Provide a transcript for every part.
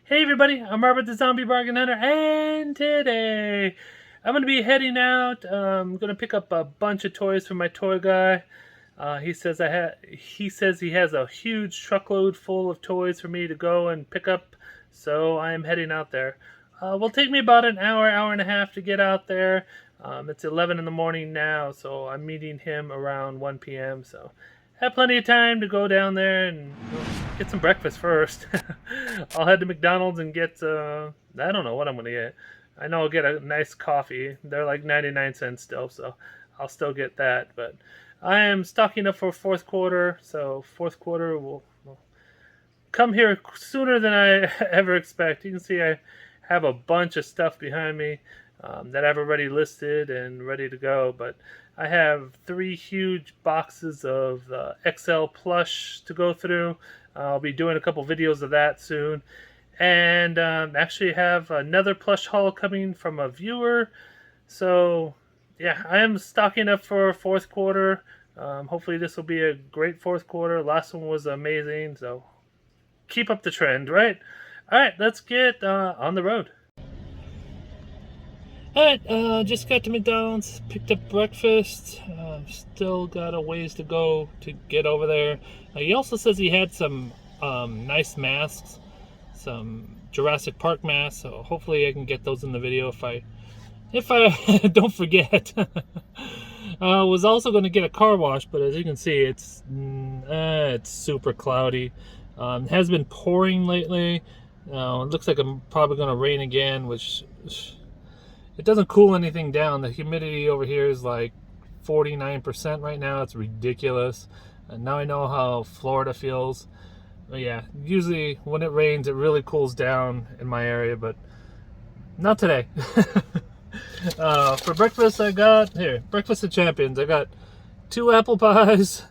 Hey everybody, I'm Robert the Zombiebargainhunter, and today I'm going to be heading out. I'm going to pick up a bunch of toys from my toy guy. He says he has a huge truckload full of toys for me to go and pick up, so I am heading out there. Will take me about an hour, hour and a half to get out there. It's 11 in the morning now, so I'm meeting him around 1 p.m. So have plenty of time to go down there and get some breakfast first. I'll head to McDonald's and get, I don't know what I'm going to get. I know I'll get a nice coffee. They're like 99 cents still, so I'll still get that. But I am stocking up for fourth quarter, so fourth quarter will come here sooner than I ever expect. You can see I have a bunch of stuff behind me that I've already listed and ready to go, but I have 3 huge boxes of XL Plush to go through. I'll be doing a couple videos of that soon. And actually have another plush haul coming from a viewer. So, yeah, I am stocking up for fourth quarter. Hopefully this will be a great fourth quarter. Last one was amazing, so keep up the trend, right? All right, let's get on the road. Alright, just got to McDonald's, picked up breakfast, still got a ways to go to get over there. He also says he had some nice masks, some Jurassic Park masks, so hopefully I can get those in the video if I don't forget. Was also going to get a car wash, but as you can see, it's super cloudy. It has been pouring lately. It looks like I'm probably going to rain again, which... It doesn't cool anything down. The humidity over here is like 49% right now. It's ridiculous. And now I know how Florida feels. But yeah, usually when it rains, it really cools down in my area, but not today. For breakfast, I got, Breakfast of Champions. I got 2 apple pies,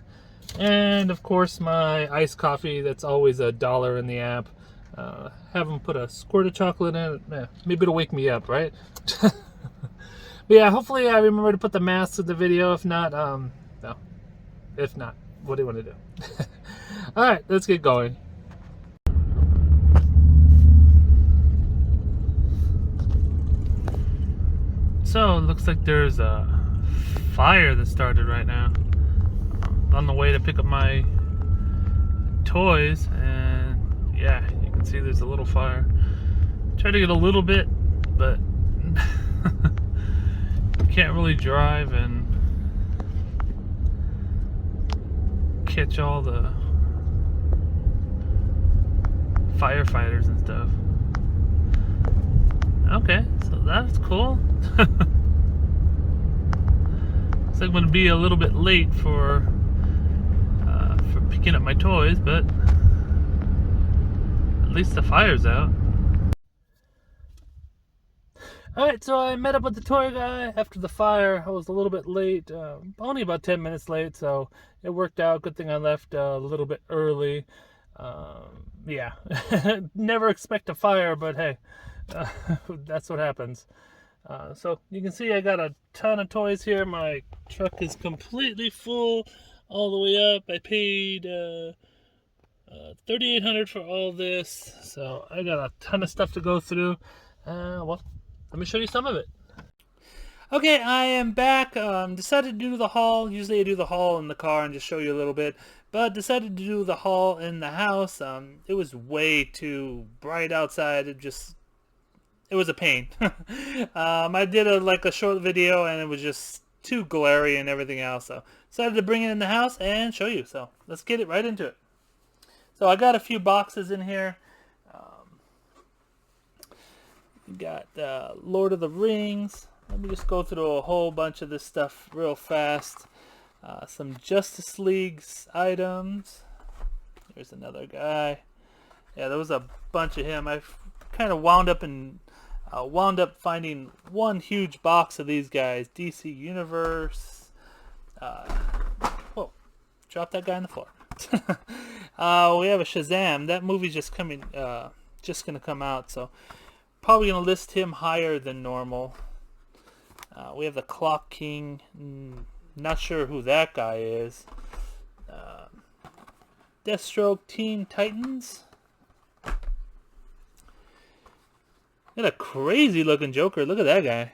and of course my iced coffee that's always $1 in the app. Have them put a squirt of chocolate in it. Maybe it'll wake me up, right? But yeah, hopefully I remember to put the masks in the video. If not, no. If not, what do you want to do? Alright, let's get going. So, it looks like there's a fire that started right now. I'm on the way to pick up my toys, and yeah, you can see there's a little fire. Try to get a little bit, but can't really drive and catch all the firefighters and stuff. Okay, so that's cool. Looks like I'm gonna be a little bit late for picking up my toys, but at least the fire's out. Alright, so I met up with the toy guy after the fire. I was a little bit late, only about 10 minutes late, so it worked out. Good thing I left a little bit early. Yeah, never expect a fire, but hey, that's what happens. So you can see I got a ton of toys here. My truck is completely full all the way up. I paid $3,800 for all this, so I got a ton of stuff to go through. Well, let me show you some of it. Okay, I am back. Decided to do the haul. Usually I do the haul in the car and just show you a little bit, but decided to do the haul in the house. It was way too bright outside. It was a pain. I did a short video and it was just too glary and everything else. So decided to bring it in the house and show you. So let's get it right into it. So I got a few boxes in here. We got Lord of the Rings. Let me just go through a whole bunch of this stuff real fast. Some Justice League's items. There's another guy. Yeah, there was a bunch of him. I kind of wound up finding one huge box of these guys. DC Universe. Whoa, drop that guy on the floor. We have a Shazam. That movie's just gonna come out, so probably gonna list him higher than normal. We have the Clock King. Not sure who that guy is. Deathstroke Teen Titans. Got a crazy looking Joker. Look at that guy.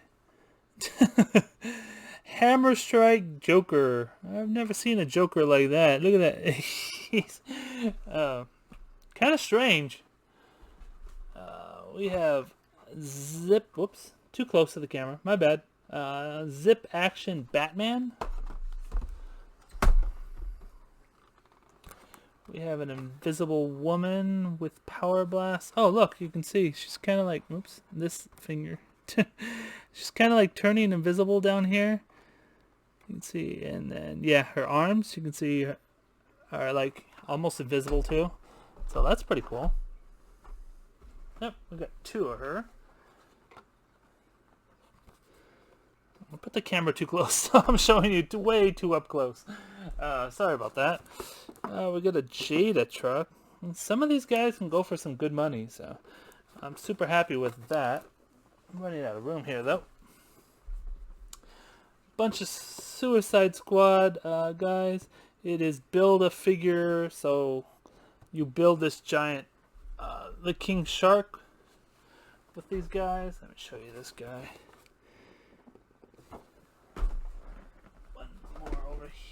Hammer Strike Joker. I've never seen a Joker like that. Look at that. He's kind of strange. We have Zip. Whoops. Too close to the camera. My bad. Zip Action Batman. We have an invisible woman with power blast. Oh, look, you can see she's kind of like, oops, this finger. She's kind of like turning invisible down here. You can see, and then, yeah, her arms, you can see, are like almost invisible too. So that's pretty cool. Yep, we got two of her. I put the camera too close, so I'm showing you way too up close. Sorry about that. We got a Jada truck. And some of these guys can go for some good money, so I'm super happy with that. I'm running out of room here, though. Bunch of Suicide Squad guys. It is build a figure, so you build this giant, the King Shark with these guys. Let me show you this guy.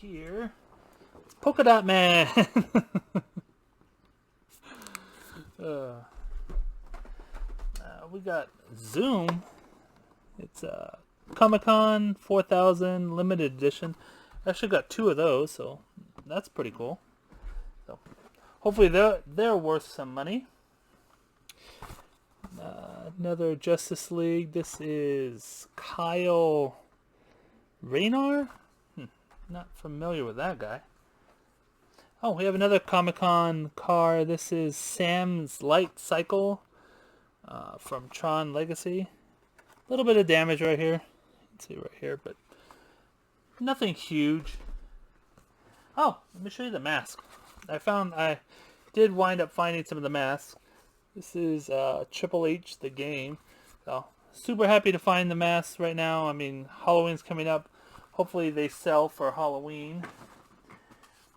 Here, it's Polka Dot Man. We got Zoom. It's Comic-Con 4000 limited edition. I actually got two of those, so that's pretty cool. So hopefully they're worth some money. Another Justice League. This is Kyle Rayner. Not familiar with that guy. Oh, we have another Comic-Con car. This is Sam's Light Cycle from Tron Legacy. A little bit of damage right here. You can see right here, but nothing huge. Oh, let me show you the mask. I did wind up finding some of the masks. This is Triple H, the game. So, super happy to find the masks right now. I mean, Halloween's coming up. Hopefully they sell for Halloween.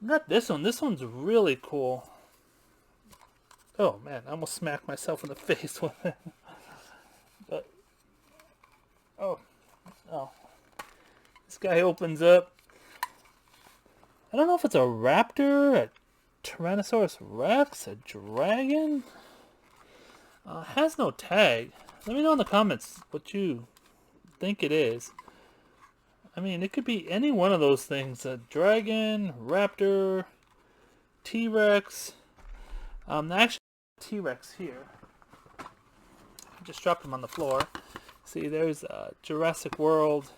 Got this one. This one's really cool. Oh man, I almost smacked myself in the face with it. But oh, this guy opens up. I don't know if it's a raptor, a Tyrannosaurus Rex, a dragon. Has no tag. Let me know in the comments what you think it is. I mean, it could be any one of those things. A dragon, raptor, T-Rex. Actually, T-Rex here. I just dropped him on the floor. See, there's Jurassic World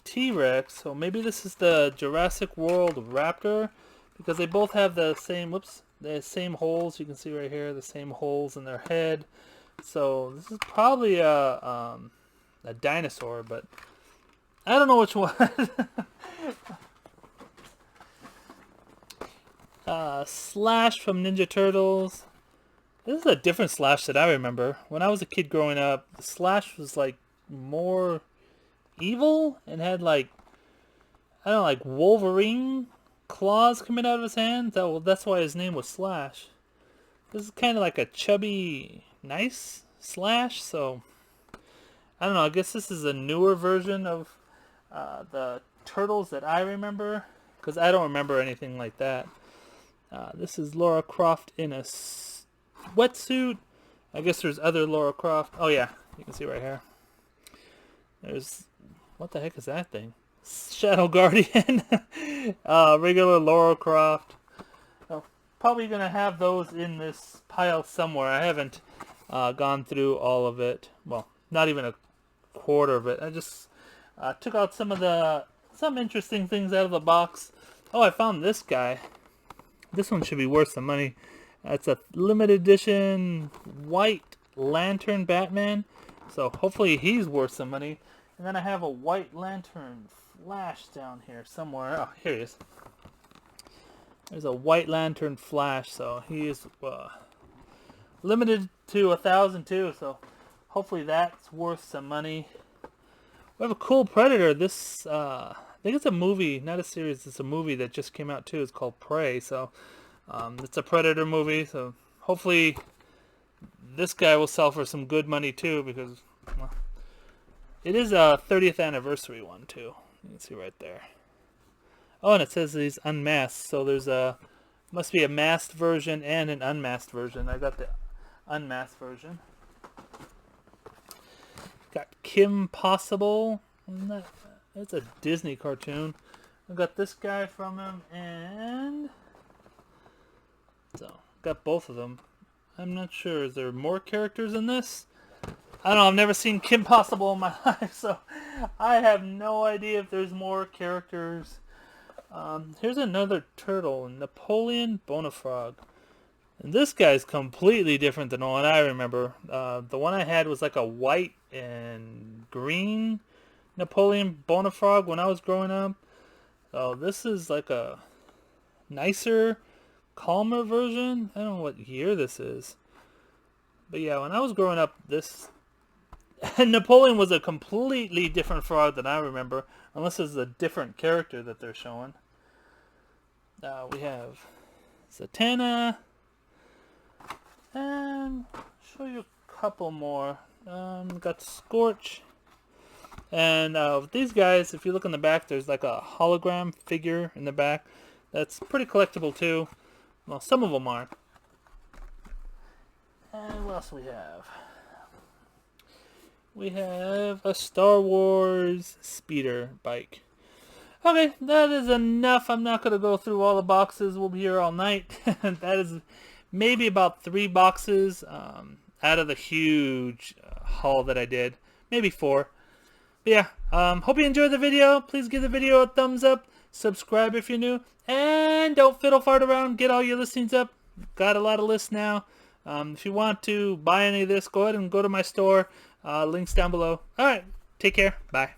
T-Rex. So maybe this is the Jurassic World Raptor, because they both have the same, the same holes. You can see right here, the same holes in their head. So this is probably a dinosaur, but I don't know which one. Slash from Ninja Turtles. This is a different Slash that I remember. When I was a kid growing up, the Slash was like more evil and had like, I don't know, like Wolverine claws coming out of his hands. That's why his name was Slash. This is kind of like a chubby, nice Slash. So I don't know. I guess this is a newer version of the Turtles that I remember, because I don't remember anything like that. This is Lara Croft in a wetsuit. I guess there's other Lara Croft. Oh yeah, you can see right here. There's, what the heck is that thing? Shadow Guardian. Regular Lara Croft. So, probably gonna have those in this pile somewhere. I haven't gone through all of it. Well, not even a quarter of it. I just took out some interesting things out of the box. Oh, I found this guy. This one should be worth some money. It's a limited edition White Lantern Batman. So hopefully he's worth some money. And then I have a White Lantern Flash down here somewhere. Oh, here he is. There's a White Lantern Flash. So he is limited to 1,000 too. So hopefully that's worth some money. We have a cool Predator. This, I think it's a movie, not a series. It's a movie that just came out too. It's called Prey. So it's a Predator movie. So hopefully this guy will sell for some good money too, because well, it is a 30th anniversary one too. You can see right there. Oh, and it says he's unmasked, so there's a must be a masked version and an unmasked version. I got the unmasked version. Got Kim Possible. That's a Disney cartoon. I got this guy from him, and so got both of them. I'm not sure. Is there more characters in this? I don't know. I've never seen Kim Possible in my life, so I have no idea if there's more characters. Here's another turtle, Napoleon Bonafrog. And this guy's completely different than the one I remember. The one I had was like a white and green Napoleon Bonafrog when I was growing up. Oh, this is like a nicer, calmer version. I don't know what year this is. But yeah, when I was growing up, this Napoleon was a completely different frog than I remember. Unless it's a different character that they're showing. We have Zatanna. And show you a couple more. Got Scorch. And these guys, if you look in the back, there's like a hologram figure in the back. That's pretty collectible too. Well, some of them are. And what else do we have? We have a Star Wars speeder bike. Okay, that is enough. I'm not going to go through all the boxes. We'll be here all night. That is maybe about 3 boxes out of the huge haul that I did. Maybe 4. But yeah, hope you enjoyed the video. Please give the video a thumbs up. Subscribe if you're new. And don't fiddle fart around. Get all your listings up. Got a lot of lists now. If you want to buy any of this, go ahead and go to my store. Links down below. Alright, take care. Bye.